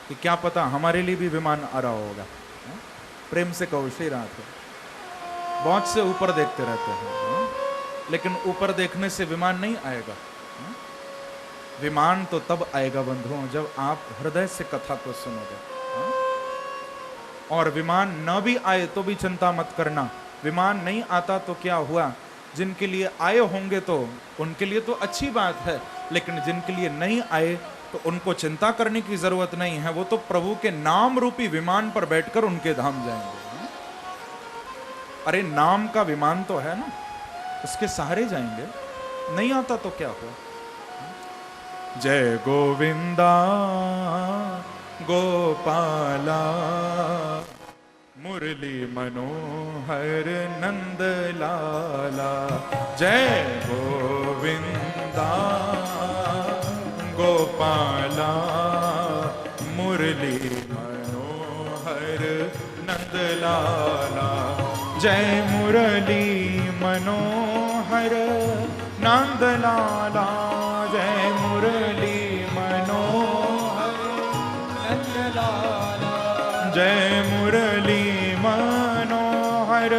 कि क्या पता हमारे लिए भी विमान आ रहा होगा। प्रेम से कहो श्री राधे। बहुत से ऊपर देखते रहते हैं, लेकिन ऊपर देखने से विमान नहीं आएगा। विमान तो तब आएगा बंधुओं जब आप हृदय से कथा को सुनोगे। और विमान न भी आए तो भी चिंता मत करना। विमान नहीं आता तो क्या हुआ, जिनके लिए आए होंगे तो उनके लिए तो अच्छी बात है, लेकिन जिनके लिए नहीं आए तो उनको चिंता करने की जरूरत नहीं है। वो तो प्रभु के नाम रूपी विमान पर बैठकर उनके धाम जाएंगे। अरे नाम का विमान तो है ना, उसके सहारे जाएंगे। नहीं आता तो क्या हुआ। जय गोविंदा गोपाला मुरली मनोहर नंद लाला। जय गोविंदा गोपाला मुरली मनोहर नंद लाला। जय मुरली मनोहर नंद लाला। जय मुरली मनोहर नंद लाला। जय मुरली मनोहर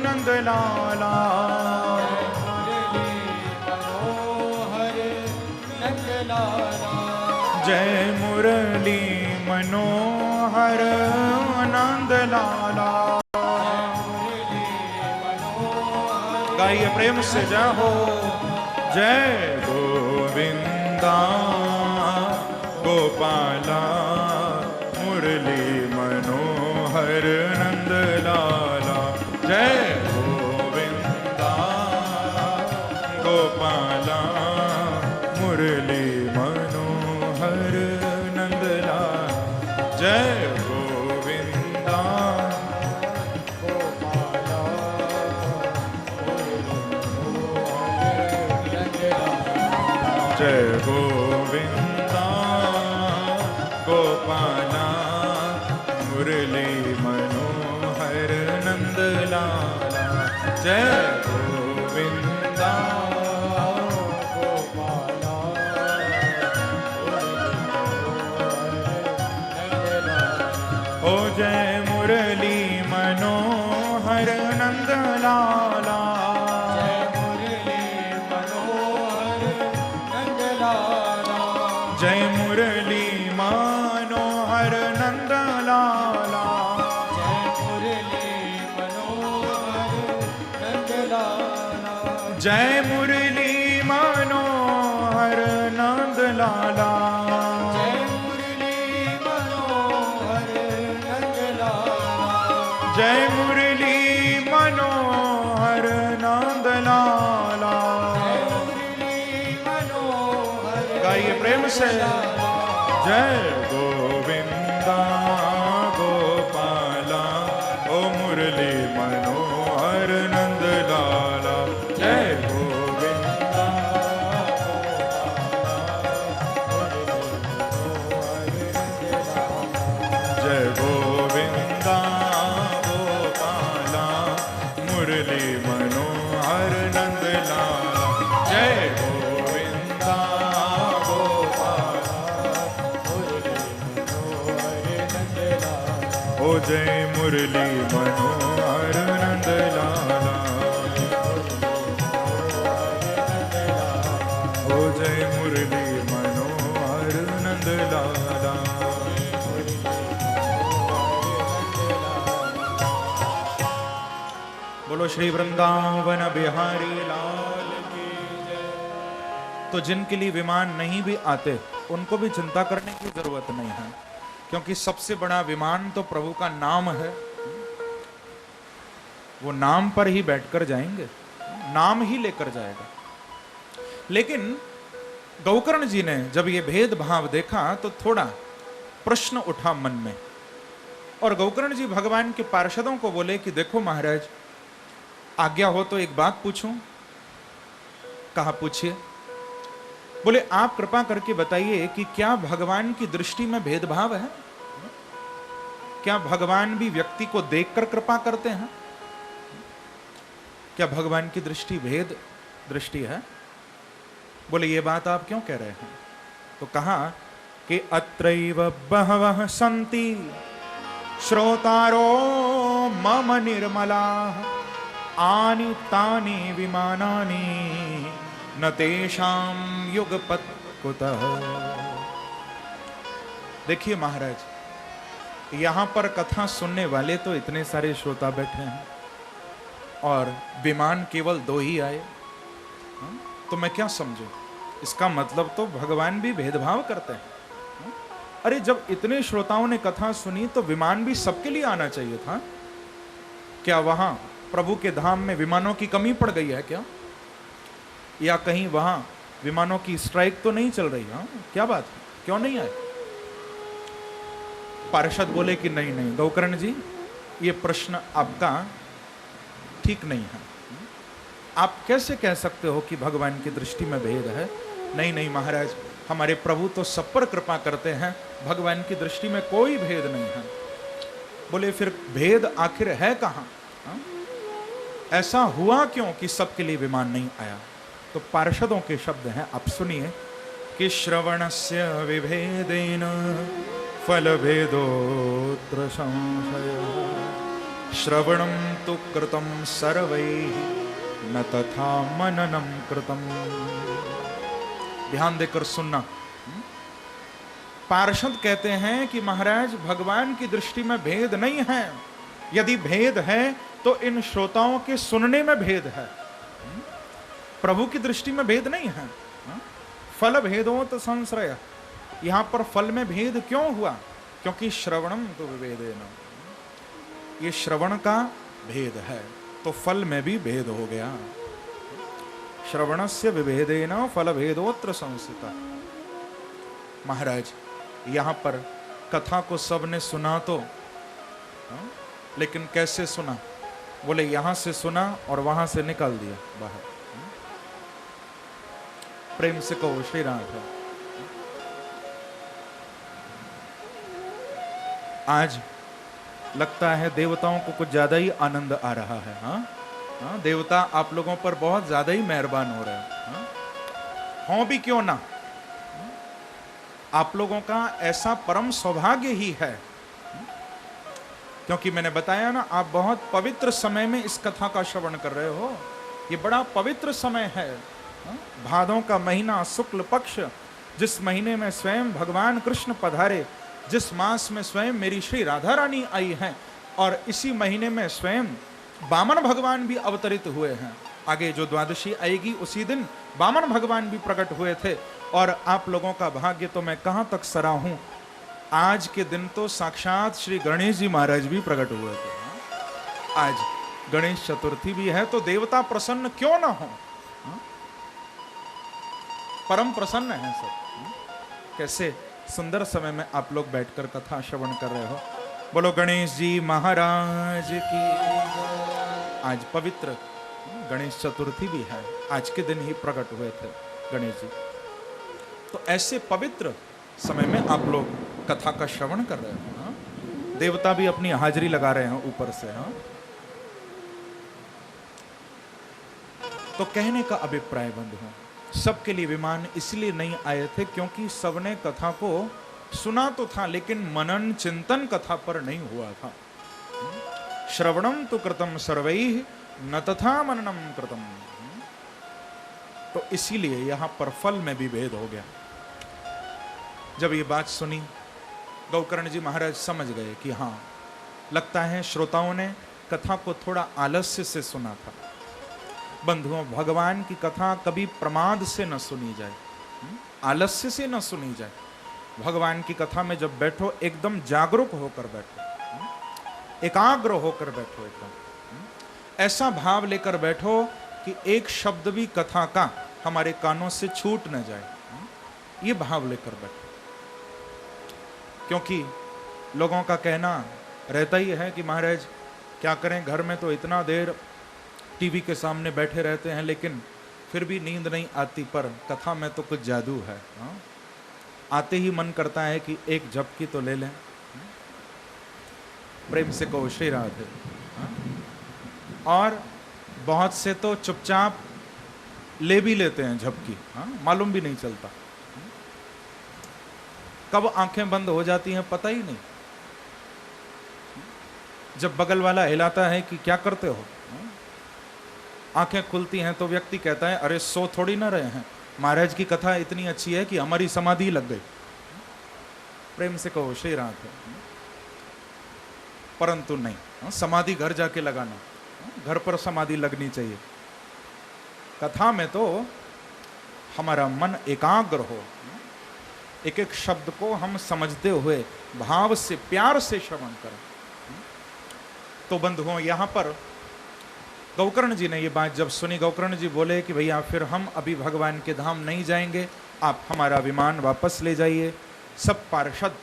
नंद लाला। जय मुरली मनोहर नंद लाला। गाइए प्रेम से जाओ। जय गोविंदा गोपाला मुरली मनोहर नंद लाला। जय गोविंदा गोपाला मुरली मनोहर नंद लाला। जय गोविंदा गोपाला। जय गोविंदा गोपाला मुरली मनोहर नंद लाला। जय गोविंदा गोपाला। ओ जय मुरली मनोहर नंद लाला। जय मुरली मनोहर नंद लाला। जय मुरली मनोहर नंद लाला। जय मुरली मनोहर नंद लाला। जय मुरली मनोहर नंद लाला। गाइए प्रेम से। जय गोविंदा गोपाला ओ मुरली मनोहर नंद लाला। जय गोविंदा जय गोविंदा गोपाला मुरली मनोहर नंद लाला। जय गोविंदा ओ जय मुरली मनोहर नंद लाला। ओ जय मुरली मनोहर नंद लाला। बोलो श्री वृंदावन बिहारी लाल की जय। तो जिनके लिए विमान नहीं भी आते उनको भी चिंता करने की जरूरत नहीं है, क्योंकि सबसे बड़ा विमान तो प्रभु का नाम है। वो नाम पर ही बैठकर जाएंगे, नाम ही लेकर जाएगा। लेकिन गौकर्ण जी ने जब ये भेदभाव देखा तो थोड़ा प्रश्न उठा मन में, और गौकर्ण जी भगवान के पार्षदों को बोले कि देखो महाराज, आज्ञा हो तो एक बात पूछूं। कहा पूछिए। बोले आप कृपा करके बताइए कि क्या भगवान की दृष्टि में भेदभाव है? क्या भगवान भी व्यक्ति को देखकर कृपा करते हैं? क्या भगवान की दृष्टि भेद दृष्टि है? बोले ये बात आप क्यों कह रहे हैं? तो कहा कि अत्रैव बहवः सन्ति श्रोतारो मम निर्मलाः आनि तानि विमानानि न तेषां युगपत् कुतः। देखिए महाराज, यहां पर कथा सुनने वाले तो इतने सारे श्रोता बैठे हैं और विमान केवल 2 ही आए, तो मैं क्या समझूं? इसका मतलब तो भगवान भी भेदभाव करते हैं। अरे जब इतने श्रोताओं ने कथा सुनी तो विमान भी सबके लिए आना चाहिए था। क्या वहां प्रभु के धाम में विमानों की कमी पड़ गई है क्या? या कहीं वहां विमानों की स्ट्राइक तो नहीं चल रही? हाँ, क्या बात है, क्यों नहीं आए? पार्षद बोले कि नहीं नहीं गौकर्ण जी, ये प्रश्न आपका ठीक नहीं है। आप कैसे कह सकते हो कि भगवान की दृष्टि में भेद है? नहीं नहीं महाराज, हमारे प्रभु तो सब पर कृपा करते हैं, भगवान की दृष्टि में कोई भेद नहीं है। बोले फिर भेद आखिर है कहां? ऐसा हुआ क्यों कि सबके लिए विमान नहीं आया? तो पार्षदों के शब्द हैं, आप सुनिए कि श्रवणस्य विभेदेन फल भेदोत्र संशय श्रवणं तु कृतं सर्वैः न तथा मननं कृतं। ध्यान देकर सुनना। पार्षद कहते हैं कि महाराज भगवान की दृष्टि में भेद नहीं है। यदि भेद है तो इन श्रोताओं के सुनने में भेद है, प्रभु की दृष्टि में भेद नहीं है। फल भेदोत संश्रय, यहां पर फल में भेद क्यों हुआ? क्योंकि श्रवणम तो विभेदेन, ये श्रवण का भेद है तो फल में भी भेद हो गया। श्रवणस्य विभेदेन फल भेदोत्र संस्थिता। महाराज यहां पर कथा को सबने सुना तो, लेकिन कैसे सुना? बोले यहां से सुना और वहां से निकाल दिया बाहर। प्रेम से कहो श्री राधा। आज लगता है देवताओं को कुछ ज्यादा ही आनंद आ रहा है। हाँ, देवता आप लोगों पर बहुत ज्यादा ही मेहरबान हो रहे हैं। हों भी क्यों ना, आप लोगों का ऐसा परम सौभाग्य ही है, क्योंकि मैंने बताया ना, आप बहुत पवित्र समय में इस कथा का श्रवण कर रहे हो। ये बड़ा पवित्र समय है, भादों का महीना, शुक्ल पक्ष, जिस महीने में स्वयं भगवान कृष्ण पधारे, जिस मास में स्वयं मेरी श्री राधा रानी आई हैं, और इसी महीने में स्वयं वामन भगवान भी अवतरित हुए हैं। आगे जो द्वादशी आएगी उसी दिन वामन भगवान भी प्रकट हुए थे। और आप लोगों का भाग्य तो मैं कहां तक सराहूं, आज के दिन तो साक्षात श्री गणेश जी महाराज भी प्रकट हुए थे। आज गणेश चतुर्थी भी है, तो देवता प्रसन्न क्यों ना हो? परम प्रसन्न है सब। कैसे सुंदर समय में आप लोग बैठकर कथा श्रवण कर रहे हो। बोलो गणेश जी महाराज की। आज पवित्र गणेश चतुर्थी भी है, आज के दिन ही प्रकट हुए थे गणेश जी। तो ऐसे पवित्र समय में आप लोग कथा का श्रवण कर रहे हो। हाँ? देवता भी अपनी हाजिरी लगा रहे हैं ऊपर से। हाँ? तो कहने का अभिप्राय बंधुओं, सबके लिए विमान इसलिए नहीं आए थे क्योंकि सबने कथा को सुना तो था, लेकिन मनन चिंतन कथा पर नहीं हुआ था। श्रवणम तो कृतम सर्वैः न तथा मननम कृतम। तो इसीलिए यहां पर फल में भी भेद हो गया। जब ये बात सुनी, गौकर्ण जी महाराज समझ गए कि हाँ, लगता है श्रोताओं ने कथा को थोड़ा आलस्य से सुना था। बंधुओं, भगवान की कथा कभी प्रमाद से न सुनी जाए, आलस्य से न सुनी जाए। भगवान की कथा में जब बैठो एकदम जागरूक होकर बैठो, एकाग्र होकर बैठो, एकदम ऐसा भाव लेकर बैठो कि एक शब्द भी कथा का हमारे कानों से छूट न जाए, ये भाव लेकर बैठो। क्योंकि लोगों का कहना रहता ही है कि महाराज क्या करें, घर में तो इतना देर टीवी के सामने बैठे रहते हैं लेकिन फिर भी नींद नहीं आती, पर कथा में तो कुछ जादू है। आते ही मन करता है कि एक झपकी तो ले लें। प्रेम से कहो श्री राधे। और बहुत से तो चुपचाप ले भी लेते हैं झपकी, मालूम भी नहीं चलता, कब आंखें बंद हो जाती हैं पता ही नहीं। जब बगल वाला हिलाता है कि क्या करते हो, आंखें खुलती हैं तो व्यक्ति कहता है अरे सो थोड़ी ना रहे हैं, महाराज की कथा इतनी अच्छी है कि हमारी समाधि लग गई। प्रेम से कहो श्री राधे। परंतु नहीं, समाधि घर जाके लगाना, घर पर समाधि लगनी चाहिए। कथा में तो हमारा मन एकाग्र हो, एक एक शब्द को हम समझते हुए भाव से प्यार से श्रवण करें। तो बंधुओं, यहां पर गौकर्ण जी ने ये बात जब सुनी, गौकर्ण जी बोले कि भैया फिर हम अभी भगवान के धाम नहीं जाएंगे, आप हमारा विमान वापस ले जाइए। सब पार्षद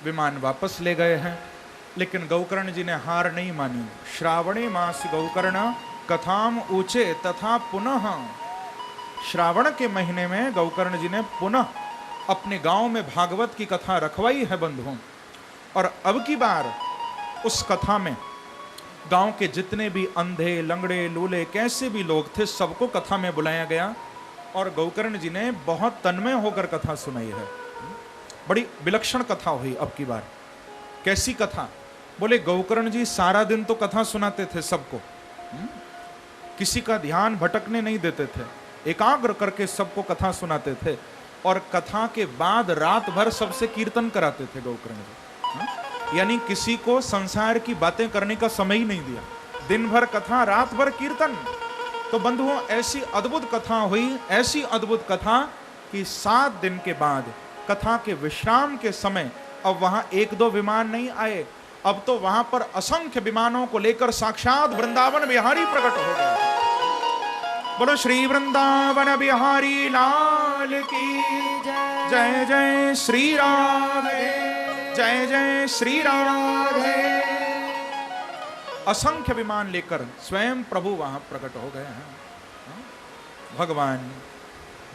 विमान वापस ले गए हैं, लेकिन गौकर्ण जी ने हार नहीं मानी। श्रावणे मास गौकर्ण कथाम ऊंचे तथा पुनः, श्रावण के महीने में गौकर्ण जी ने पुनः अपने गांव में भागवत की कथा रखवाई है बंधुओं। और अब की बार उस कथा में गांव के जितने भी अंधे, लंगड़े, लूले, कैसे भी लोग थे, सबको कथा में बुलाया गया और गौकर्ण जी ने बहुत तन्मय होकर कथा सुनाई है। बड़ी विलक्षण कथा हुई अब की बार। कैसी कथा? बोले गौकर्ण जी सारा दिन तो कथा सुनाते थे सबको, किसी का ध्यान भटकने नहीं देते थे, एकाग्र करके सबको कथा सुनाते थे। और कथा के बाद रात भर सबसे कीर्तन कराते थे गौकर्ण जी। यानी किसी को संसार की बातें करने का समय ही नहीं दिया, दिन भर कथा, रात भर कीर्तन। तो बंधुओं, ऐसी अद्भुत कथा हुई, ऐसी अद्भुत कथा कि 7 दिन के बाद कथा के विश्राम के समय अब वहां 1-2 विमान नहीं आए, अब तो वहां पर असंख्य विमानों को लेकर साक्षात वृंदावन बिहारी प्रकट हो गए। बोलो श्री वृंदावन बिहारी लाल की जय। जय जय श्री राधे, जय जय श्री राधे। असंख्य विमान लेकर स्वयं प्रभु वहां प्रकट हो गए हैं। भगवान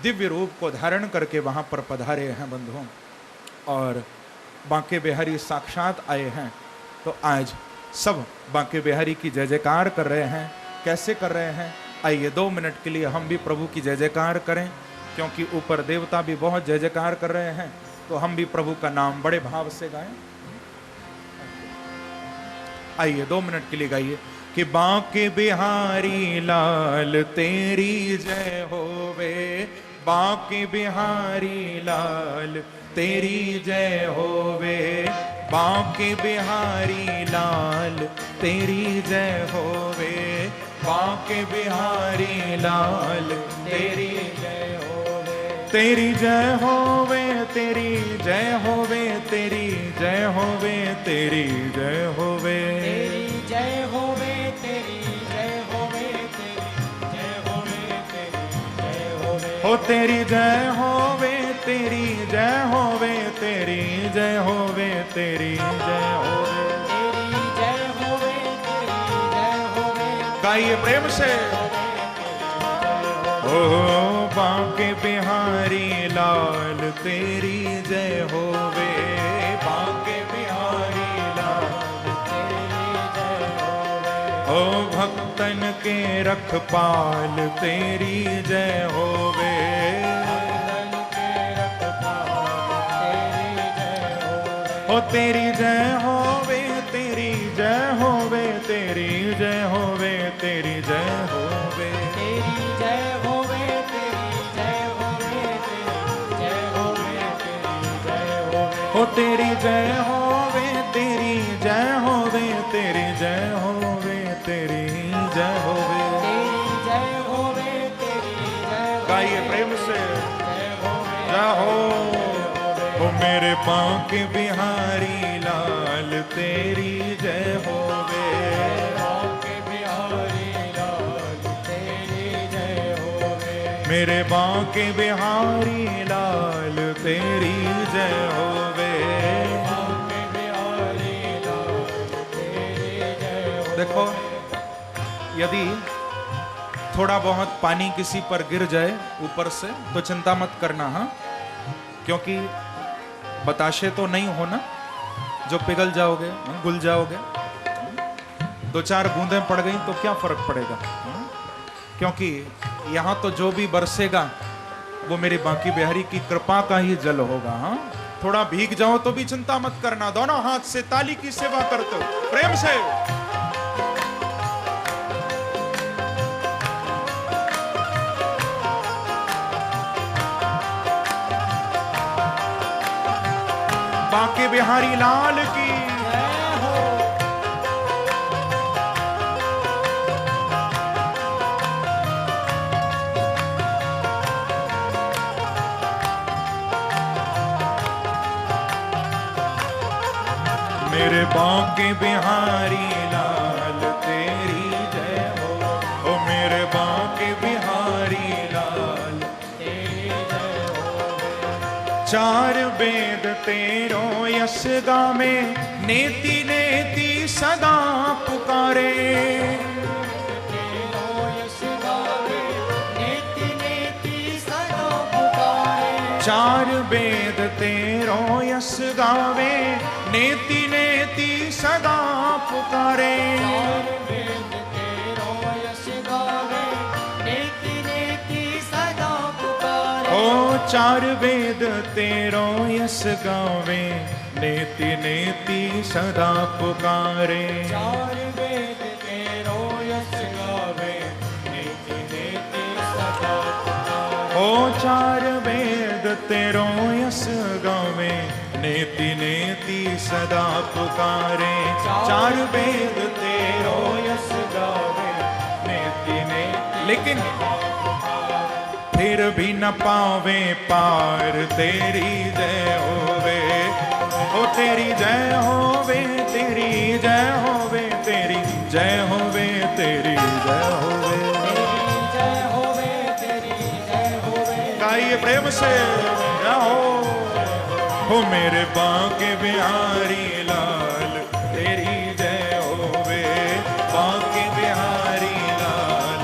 दिव्य रूप को धारण करके वहां पर पधारे हैं बंधुओं, और बांके बिहारी साक्षात आए हैं। तो आज सब बांके बिहारी की जय जयकार कर रहे हैं। कैसे कर रहे हैं? आइए 2 मिनट के लिए हम भी प्रभु की जय जयकार करें, क्योंकि ऊपर देवता भी बहुत जय जयकार कर रहे हैं, तो हम भी प्रभु का नाम बड़े भाव से गाएं। आइए 2 मिनट के लिए गाइए कि बांके बिहारी लाल तेरी जय होवे, बांके बिहारी लाल तेरी जय होवे, बांके बिहारी लाल तेरी जय होवे, बांके बिहारी लाल तेरी जय होवे, तेरी जय होवे, तेरी जय होवे, तेरी जय होवे, तेरी जय होवे, तेरी जय होवे, तेरी जय होवे, तेरी जय होवे, तेरी जय होवे, हो तेरी जय होवे, तेरी जय होवे, तेरी जय होवे, तेरी जय होवे, तेरी जय होवे, तेरी जय होवे, गाइए प्रेम से। ओ बांके बिहारी लाल तेरी जय होवे, बांके बिहारी लाल तेरी जय होवे, ओ भक्तन के रखपाल तेरी जय होवे, धन के रखवाल तेरी जय होवे, ओ तेरी जय होवे, तेरी जय होवे, तेरी जय होवे, तेरी जय होवे, तेरी जय होवे, तेरी जय होवे, तेरी जय होवे, तेरी जय होवे, ओ तेरी जय होवे, तेरी जय होवे, तेरी जय होवे, जय हो। ओ मेरे बांके बिहारी लाल तेरी जय होवे। बांके बिहारी लाल तेरी जय होवे। मेरे बांके बिहारी लाल तेरी जय होवे। बांके बिहारी लाल तेरी जय होवे। देखो, यदि थोड़ा बहुत पानी किसी पर गिर जाए ऊपर से तो चिंता मत करना, हाँ, क्योंकि बताशे तो नहीं होना जो पिघल जाओगे, गुल जाओगे। दो चार बूंदें पड़ गई तो क्या फर्क पड़ेगा, क्योंकि यहां तो जो भी बरसेगा वो मेरी बांकी बिहारी की कृपा का ही जल होगा। हाँ, थोड़ा भीग जाओ तो भी चिंता मत करना, दोनों हाथ से ताली की सेवा करते हो प्रेम से। बांके बिहारी लाल की जय हो। मेरे बांके बिहारी लाल तेरी जय हो। ओ मेरे बांके बिहारी लाल तेरी जय होवे। चार वेद तेरो यश गावे, नेति नेति सदा पुकारे। तेरो यश गावे, नेति नेति सदा पुकारे। चार वेद तेरो यश गावे, नेति नेति सदा पुकारे। चार वेद तेरो यश गावे, नेति नेति सदा पुकारे। ओ चार वेद तेरो यश गावे, नेति नेति सदा पुकारे। चार वेद तेरो यश गावे, नेति नेति सदा पुकारे। ओ चार वेद तेरो यश गावे, नेति नेति सदा पुकारे। चार वेद तेरो यश गावे, नेति नेति। लेकिन फिर भी न पावे पार तेरी जय होवे। ओ तेरी जय होवे, तेरी जय होवे, तेरी जय होवे, तेरी जय होवे। तेरी जय होवे, तेरी जय होवे। गाइए प्रेम से जय हो। ओ मेरे बांके बिहारी लाल तेरी जय होवे। बांके बिहारी लाल,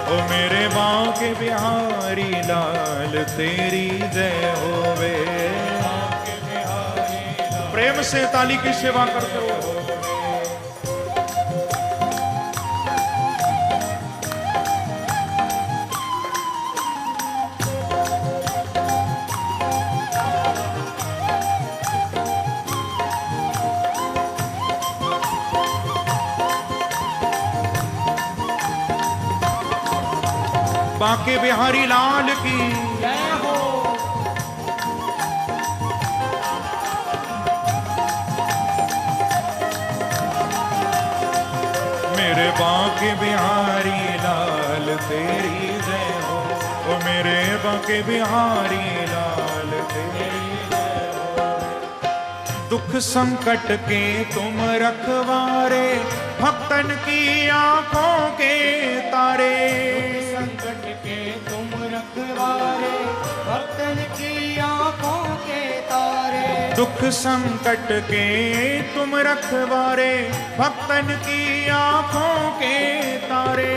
ओ मेरे बांके बिहारी लाल तेरी जय होवे। प्रेम से ताली की सेवा करते हो। बांके बिहारी लाल की जय हो। मेरे बांके बिहारी लाल तेरी जय हो। ओ मेरे बांके बिहारी लाल तेरी जय हो। दुख संकट के तुम रखवारे, भक्तन की आंखों के तारे। संकट के तुम रखवारे, भक्तन की आंखों के तारे। दुख संकट के तुम रखवारे, भक्तन की आंखों के तारे।